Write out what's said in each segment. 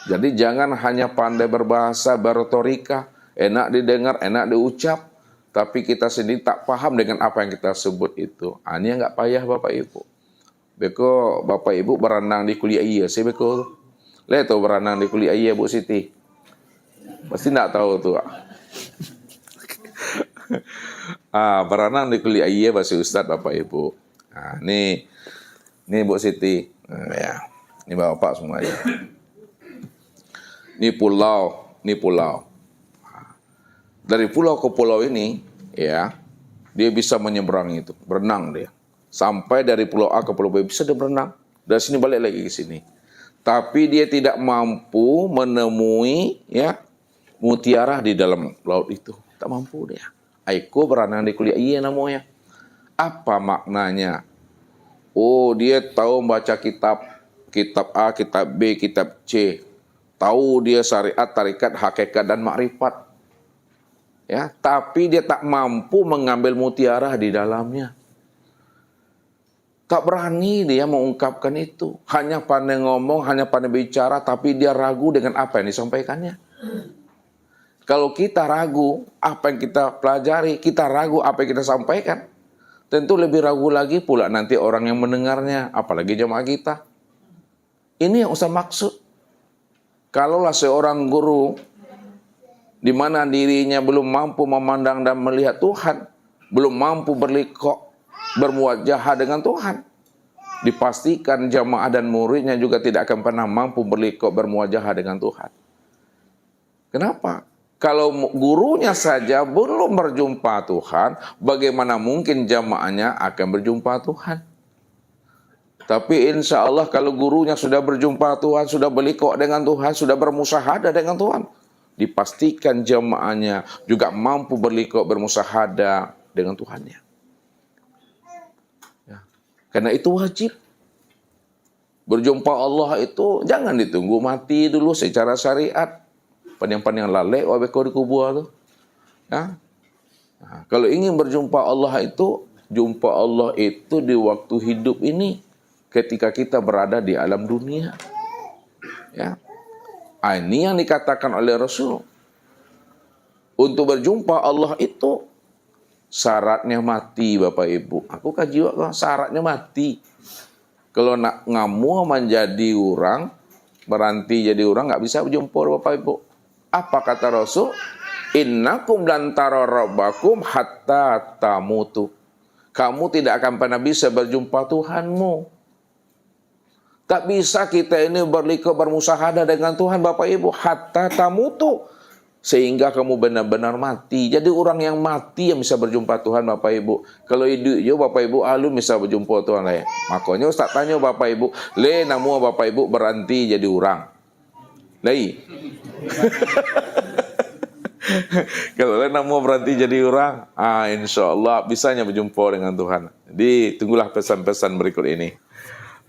Jadi jangan hanya pandai berbahasa, berretorika, enak didengar, enak diucap, tapi kita sendiri tak paham dengan apa yang kita sebut itu. Ini nggak payah Bapak Ibu. Beko Bapak Ibu berenang di kuliah iya, saya beko. Lihat tuh berenang di kuliah iya Bu Siti. Pasti nggak tahu tuh. Berenang di kuliah iya bahasa Ustadz Bapak Ibu. Ini Bu Siti. Ya. Ini Bapak semuanya. Ini pulau. Dari pulau ke pulau ini, ya, dia bisa menyeberang itu, berenang dia. Sampai dari pulau A ke pulau B bisa dia berenang. Dari sini balik lagi ke sini. Tapi dia tidak mampu menemui, ya, mutiara di dalam laut itu. Tak mampu dia. Aiko berenang di kuliah iya namanya. Apa maknanya? Oh, dia tahu membaca kitab A, kitab B, kitab C. Tahu dia syariat, tarikat, hakikat, dan makrifat. Ya, tapi dia tak mampu mengambil mutiara di dalamnya. Tak berani dia mengungkapkan itu. Hanya pandai ngomong, hanya pandai bicara, tapi dia ragu dengan apa yang disampaikannya. Kalau kita ragu apa yang kita pelajari, kita ragu apa yang kita sampaikan, tentu lebih ragu lagi pula nanti orang yang mendengarnya, apalagi jemaah kita. Ini yang usah maksud. Kalaulah seorang guru di mana dirinya belum mampu memandang dan melihat Tuhan, belum mampu berlikok, bermuajahah dengan Tuhan, dipastikan jamaah dan muridnya juga tidak akan pernah mampu berlikok, bermuajahah dengan Tuhan. Kenapa? Kalau gurunya saja belum berjumpa Tuhan, bagaimana mungkin jamaahnya akan berjumpa Tuhan? Tapi insya Allah kalau gurunya sudah berjumpa Tuhan, sudah berlikok dengan Tuhan, sudah bermusahadah dengan Tuhan, dipastikan jamaahnya juga mampu berlikok, bermusahadah dengan Tuhannya. Ya. Karena itu wajib. Berjumpa Allah itu jangan ditunggu mati dulu secara syariat. Panjang-panjang lalek wabeko di kubur tuh. Ya. Nah, kalau ingin berjumpa Allah itu, jumpa Allah itu di waktu hidup ini. Ketika kita berada di alam dunia. Ya. Ini yang dikatakan oleh Rasul. Untuk berjumpa Allah itu syaratnya mati Bapak Ibu. Aku kaji waktu syaratnya mati. Kalau nak ngamu menjadi orang, berhenti jadi orang, nggak bisa berjumpa Bapak Ibu. Apa kata Rasul? Innakum lan tara rabbakum hatta tamutu. Kamu tidak akan pernah bisa berjumpa Tuhanmu. Tak bisa kita ini berlikok, bermusahadah dengan Tuhan Bapak Ibu hatta tamutu, sehingga kamu benar-benar mati. Jadi orang yang mati yang bisa berjumpa Tuhan Bapak Ibu. Kalau hidup yo Bapak Ibu alun bisa berjumpa Tuhan lah. Makanya Ustaz tanya Bapak Ibu, namu Bapak Ibu berhenti jadi orang. Lai. Kalau namu berhenti jadi orang, insya Allah bisanya berjumpa dengan Tuhan. Jadi tunggulah pesan-pesan berikut ini.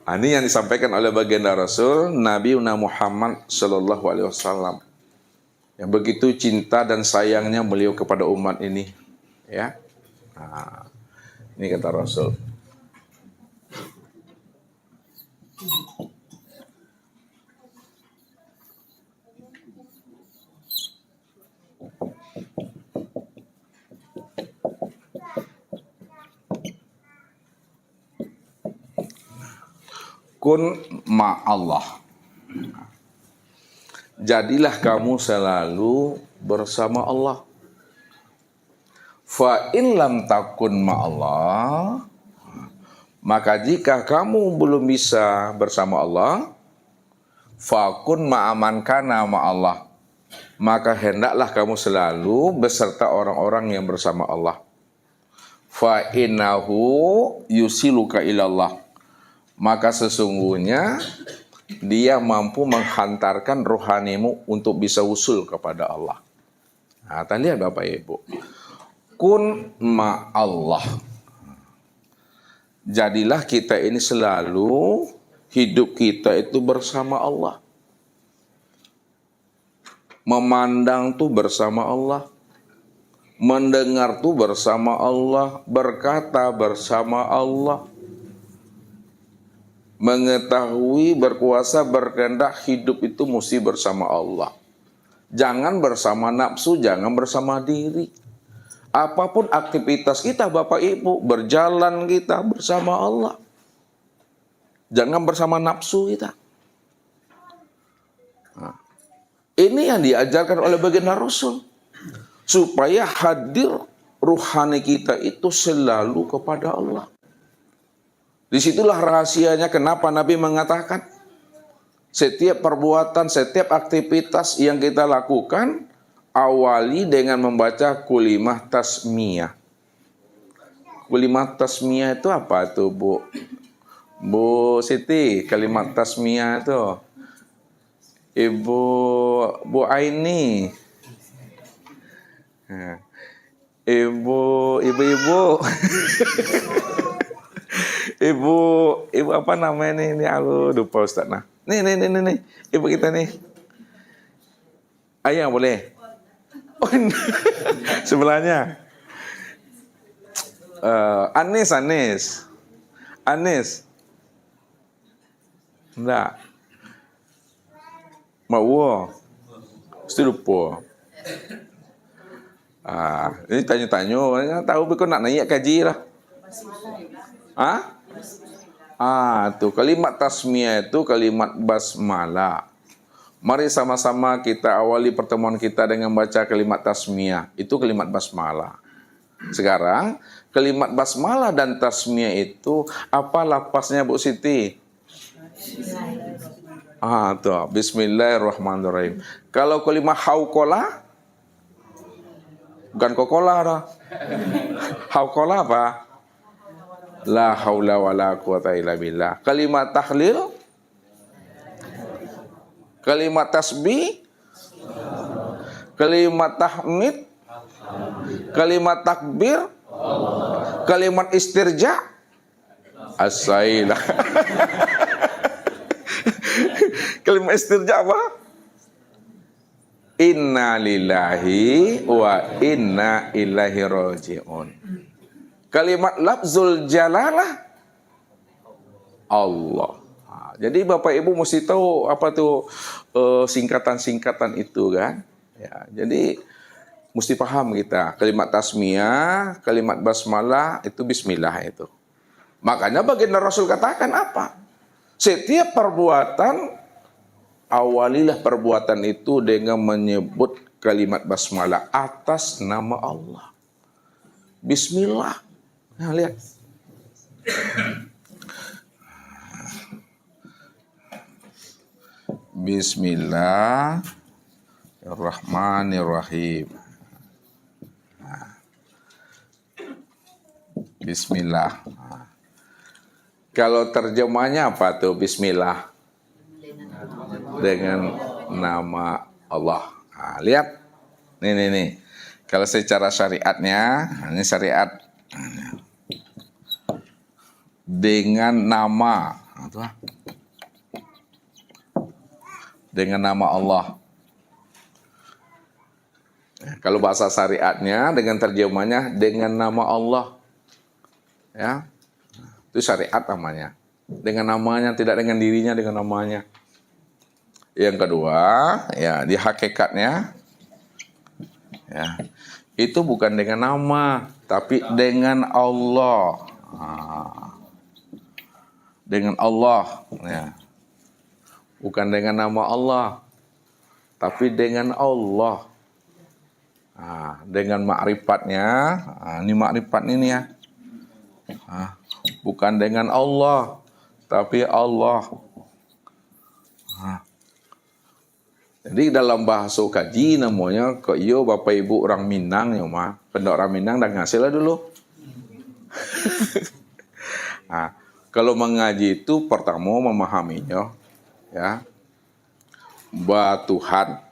Ini yang disampaikan oleh baginda Rasul Nabi Muhammad Sallallahu Alaihi Wasallam. Yang begitu cinta dan sayangnya beliau kepada umat ini, ya. Ini kata Rasul. Kun ma'allah. Jadilah kamu selalu bersama Allah. Fa in lam takun ma'allah, maka jika kamu belum bisa bersama Allah, fakun ma'aman kana ma'allah, maka hendaklah kamu selalu beserta orang-orang yang bersama Allah. Fa innahu yusiluka ilallah, maka sesungguhnya dia mampu menghantarkan rohanimu untuk bisa usul kepada Allah. Kita lihat Bapak Ibu. Kun ma'allah. Jadilah kita ini selalu hidup kita itu bersama Allah. Memandang tuh bersama Allah. Mendengar tuh bersama Allah. Berkata bersama Allah. Mengetahui, berkuasa, berkehendak hidup itu mesti bersama Allah. Jangan bersama nafsu, jangan bersama diri. Apapun aktivitas kita Bapak Ibu, berjalan kita bersama Allah. Jangan bersama nafsu kita. Nah, ini yang diajarkan oleh baginda Rasul. Supaya hadir ruhani kita itu selalu kepada Allah. Disitulah rahasianya kenapa Nabi mengatakan setiap perbuatan, setiap aktivitas yang kita lakukan awali dengan membaca kulimah tasmiyah. Kulimah tasmiyah itu apa tuh Bu Siti? Kalimat tasmiyah itu Bu Aini, ibu-ibu. Ibu apa namanya nih? Ini aku lupa Ustaz. Nah, nih. Ibu kita nih. Ayah boleh? Oh, sebelahnya. Anis. Enggak. Mau. Mesti lupa. Ini tanya-tanya. Tahu kau nak naik kaji lah. Tuh kalimat tasmiyah itu kalimat basmalah. Mari sama-sama kita awali pertemuan kita dengan baca kalimat tasmiyah. Itu kalimat basmalah. Sekarang kalimat basmalah dan tasmiyah itu apa lapasnya Bu Siti? Tuh Bismillahirrahmanirrahim. Kalau kalimat hauqalah bukan kokola dah. Hauqalah apa? La haula wala quwata illa billah. Kalimat tahlil, kalimat tasbih, kalimat tahmid, kalimat takbir, kalimat istirja, as-sailah. Kalimat istirja apa? Inna lillahi wa inna ilaihi raji'un. Kalimat lafzul jalalah Allah. Jadi Bapak Ibu mesti tahu apa tuh singkatan-singkatan itu kan. Ya, jadi mesti paham kita. Kalimat tasmiyah, kalimat basmalah itu bismillah itu. Makanya baginda Rasul katakan apa? Setiap perbuatan awalilah perbuatan itu dengan menyebut kalimat basmalah atas nama Allah. Bismillah. Nah, lihat. Bismillahirrahmanirrahim. Bismillah. Kalau terjemahnya apa tuh Bismillah? Dengan nama Allah. Lihat. Nih. Kalau secara syariatnya, ini syariat dengan nama, dengan nama Allah. Kalau bahasa syariatnya dengan terjemahnya dengan nama Allah, ya itu syariat namanya. Dengan namanya, tidak dengan dirinya, dengan namanya. Yang kedua, ya di hakikatnya, ya itu bukan dengan nama, tapi dengan Allah. Dengan Allah, ya. Bukan dengan nama Allah, tapi dengan Allah. Dengan ma'rifatnya, ini ma'rifat ini ya. Bukan dengan Allah, tapi Allah. Jadi dalam bahasa kaji namanya kok iyo Bapak Ibu orang Minang ya mah, pendok orang Minang dah ngasih lah dulu. Kalau mengaji itu pertama memahaminya, ya. Tuhan,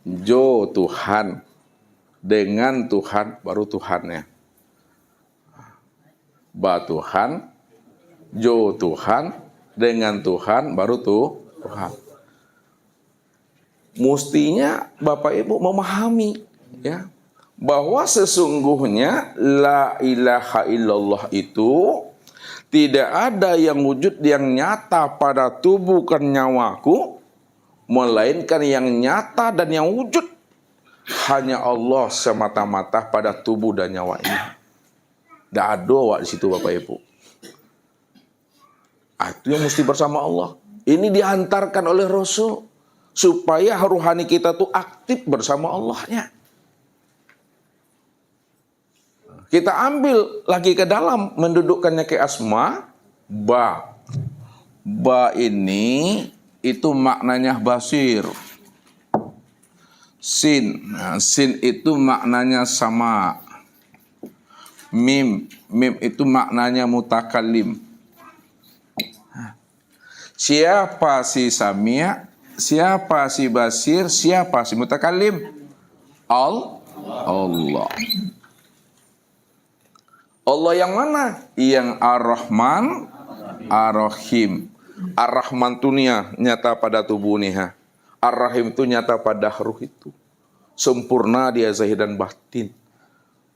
jo Tuhan, dengan Tuhan baru Tuhannya. Tuhan, jo Tuhan, dengan Tuhan baru Tuhan. Mustinya Bapak Ibu memahami, ya, bahwa sesungguhnya la ilaha illallah itu Tidak ada yang wujud yang nyata pada tubuh dan nyawaku, melainkan yang nyata dan yang wujud hanya Allah semata-mata pada tubuh dan nyawa ini. Tidak ada awak di situ Bapak Ibu. Itu yang mesti bersama Allah. Ini dihantarkan oleh Rasul supaya rohani kita tuh aktif bersama Allahnya. Kita ambil lagi ke dalam, mendudukkannya ke asma, ba. Ba ini itu maknanya basir. Sin. Nah, sin itu maknanya sama. Mim. Mim itu maknanya mutakallim. Siapa si Samia? Siapa si Basir? Siapa si mutakallim? Allah. Allah yang mana? Yang Ar-Rahman, Ar-Rahim. Ar-Rahman itu nyata pada tubuh nih. Ar-Rahim itu nyata pada ruh itu. Sempurna dia zahir dan batin.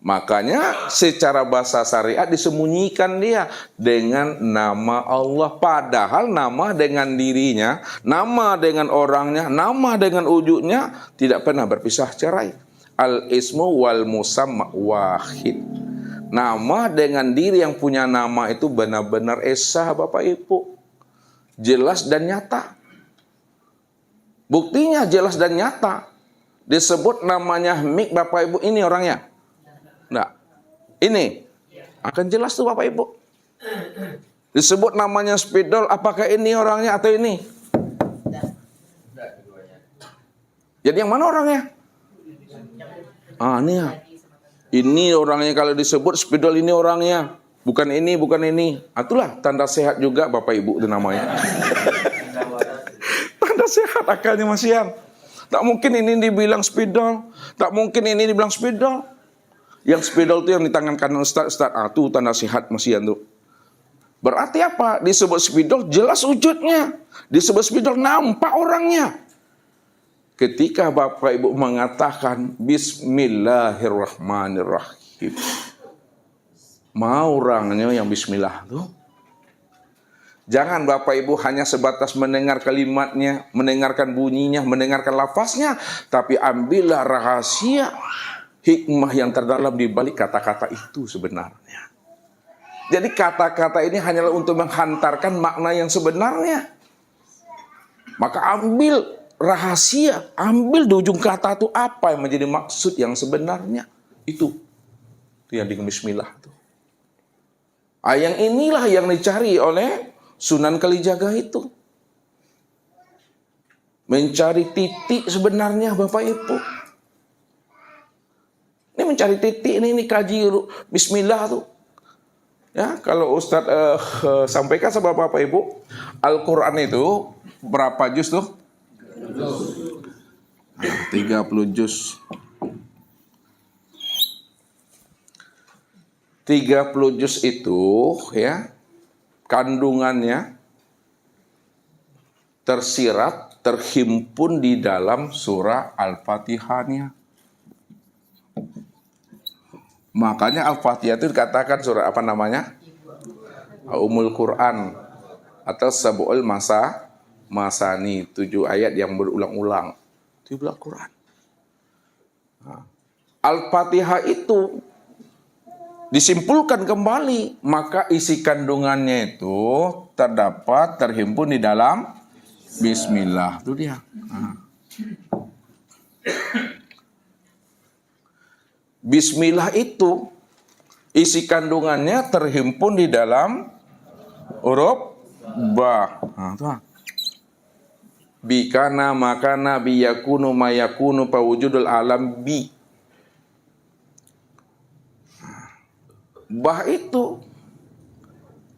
Makanya secara bahasa syariat disembunyikan dia dengan nama Allah. Padahal nama dengan dirinya, nama dengan orangnya, nama dengan wujudnya tidak pernah berpisah cerai. Al-ismu wal musamma wahid. Nama dengan diri yang punya nama itu benar-benar esa Bapak Ibu. Jelas dan nyata. Buktinya jelas dan nyata. Disebut namanya Mik Bapak Ibu, ini orangnya. Nah, ini akan jelas tuh Bapak Ibu. Disebut namanya Spidol, apakah ini orangnya atau ini? Jadi yang mana orangnya? Ini ya. Ini orangnya kalau disebut Spidol, ini orangnya. Bukan ini, bukan ini. Itulah tanda sehat juga Bapak Ibu itu namanya. Tanda sehat akalnya masihan. Tak mungkin ini dibilang Spidol. Tak mungkin ini dibilang Spidol. Yang Spidol itu yang di tangan kanan Ustaz. Itu tanda sehat masihan tuh. Berarti apa? Disebut Spidol jelas wujudnya. Disebut Spidol nampak orangnya. Ketika Bapak Ibu mengatakan Bismillahirrahmanirrahim. Mau orangnya yang Bismillah tuh. Jangan Bapak Ibu hanya sebatas mendengar kalimatnya, mendengarkan bunyinya, mendengarkan lafaznya, tapi ambillah rahasia hikmah yang terdalam di balik kata-kata itu sebenarnya. Jadi kata-kata ini hanyalah untuk menghantarkan makna yang sebenarnya. Maka ambil rahasia, ambil di ujung kata itu apa yang menjadi maksud yang sebenarnya. Itu yang dengan Bismillah itu. Yang inilah yang dicari oleh Sunan Kalijaga itu. Mencari titik sebenarnya Bapak Ibu. Ini mencari titik, ini kaji Bismillah tuh. Ya, kalau Ustadz sampaikan sama Bapak Ibu, Al-Quran itu berapa juz tuh? 30 juz. 30 juz itu ya kandungannya tersirat, terhimpun di dalam surah Al-Fatihahnya. Makanya Al-Fatihah itu dikatakan surah apa namanya? Ummul Quran atau Sab'ul Masani, 7 ayat yang berulang-ulang. Itu Al-Quran. Al-Fatihah itu disimpulkan kembali, maka isi kandungannya itu terhimpun di dalam Bismillah. Itu dia. Bismillah itu isi kandungannya terhimpun di dalam huruf ba. Bikana makana biyakunu mayakunu pawujudul alam bi. Bah itu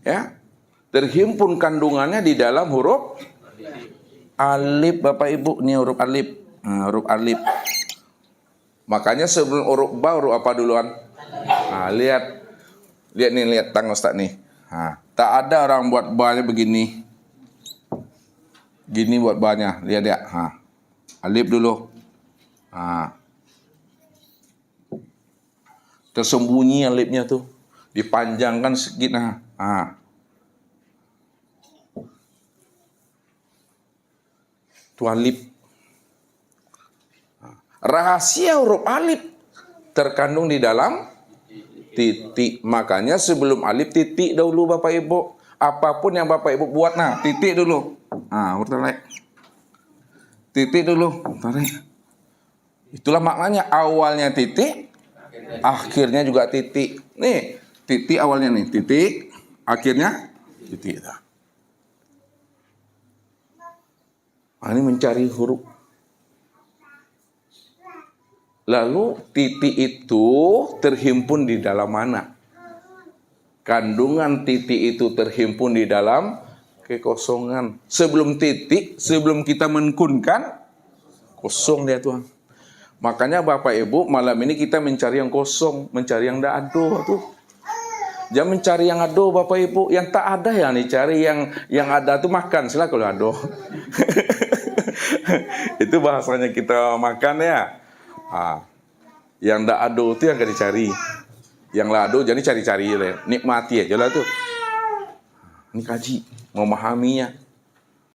ya terhimpun kandungannya di dalam huruf alif Bapak Ibu. Ini huruf alif. Huruf alif. Makanya sebelum huruf ba huruf apa duluan? Lihat nih, lihat tangan Ustaz nih. Tak ada orang buat ba-nya begini. Gini buat ba-nya. Lihat ya. Alif dulu. Tersembunyi alifnya tuh. Dipanjangkan sedikit. Itu alif. Rahasia huruf alif terkandung di dalam titik. Makanya sebelum alif titik dahulu Bapak Ibu. Apapun yang Bapak Ibu buat, nah titik dulu. Nah, tarik. Titik dulu, tarik. Itulah maknanya, awalnya titik, akhirnya juga titik. Nih, titik awalnya nih, titik, akhirnya titik. Nah, ini mencari huruf. Lalu titik itu terhimpun di dalam mana? Kandungan titik itu terhimpun di dalam kekosongan. Sebelum titik, sebelum kita menkunkan, kosong dia tuh. Makanya Bapak Ibu, malam ini kita mencari yang kosong, mencari yang tidak ada tuh. Jangan mencari yang ada Bapak Ibu, yang tak ada yang dicari, yang ada tuh makan, sila kalau ada. Itu bahasanya kita makan ya. Yang tidak ada itu yang gak dicari. Yang lado jadi cari-cari, nikmati aja lah tuh. Ini kaji, memahaminya.